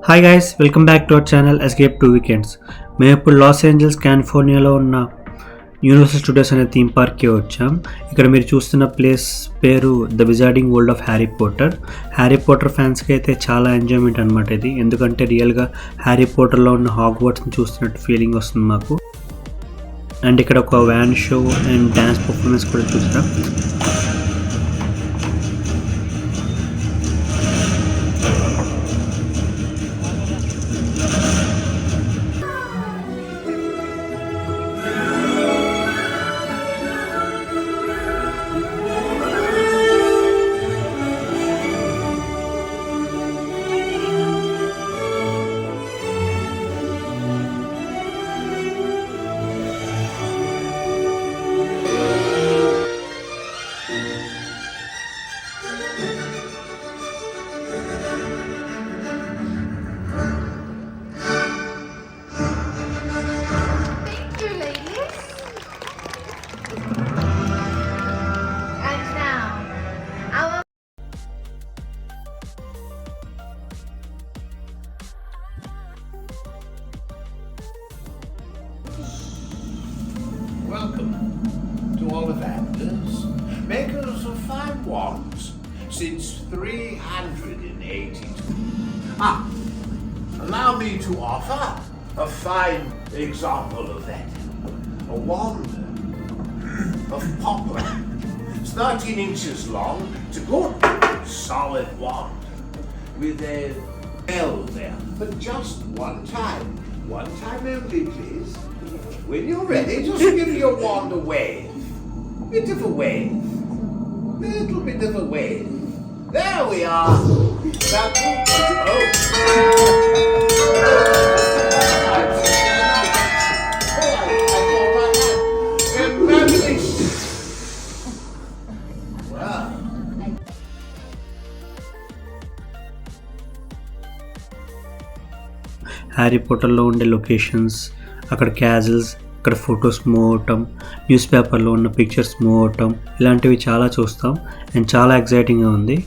Hi guys, welcome back to our channel escape to weekends. మేము ఇప్పుడు Los Angeles కాలిఫోర్నియాలో ఉన్న universal studios అనే theme పార్క్కి వచ్చాం. ఇక్కడ మీరు చూస్తున్న ప్లేస్ పేరు the wizarding world of Harry Potter. Harry Potter ఫ్యాన్స్కి అయితే చాలా ఎంజాయ్మెంట్ అనమాట ఇది, ఎందుకంటే రియల్గా హ్యారీ పోటర్లో ఉన్న హాగ్వార్ట్స్ని చూస్తున్నట్టు ఫీలింగ్ వస్తుంది మాకు. అండ్ ఇక్కడ ఒక van show and dance performance కూడా చూసాం. Thank you, ladies. And now, our Welcome to Ollivanders, makers of fine wands since 382. Allow me to offer a fine example of that. A wand of poplar. It's 13 inches long. It's a good, solid wand with a bell there. But just one time. One time only, please. When you're ready, just give your wand a wave. Bit of a wave. Little bit of a wave. There we are. That's Harry పోటర్లో ఉండే locations, అక్కడ castles, అక్కడ photos move అవటం, news పేపర్లో ఉన్న pictures move అవటం, ఇలాంటివి చాలా చూస్తాం అండ్ చాలా ఎగ్జైటింగ్గా ఉంది.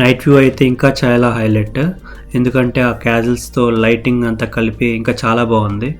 నైట్ వ్యూ అయితే ఇంకా చాలా హైలైట్, ఎందుకంటే ఆ క్యాజిల్స్తో లైటింగ్ అంతా కలిపి ఇంకా చాలా బాగుంది.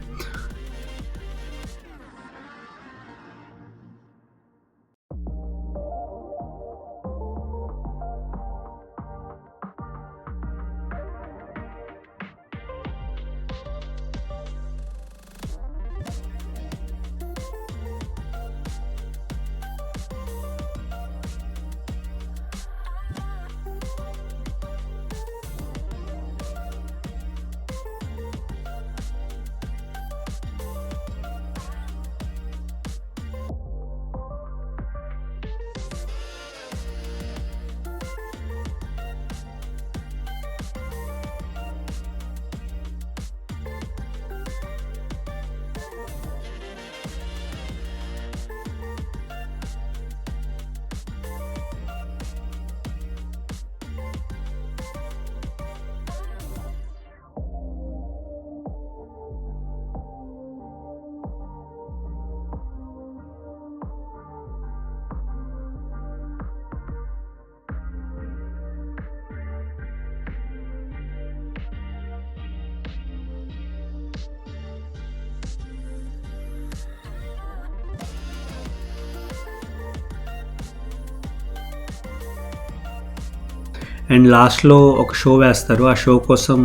అండ్ లాస్ట్లో ఒక షో వేస్తారు, ఆ షో కోసం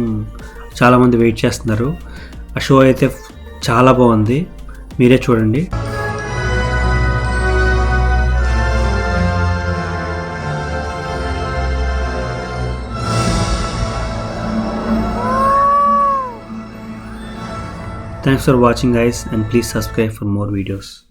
చాలామంది వెయిట్ చేస్తున్నారు. ఆ షో అయితే చాలా బాగుంది, మీరే చూడండి. Thanks for watching guys, and please subscribe for more videos.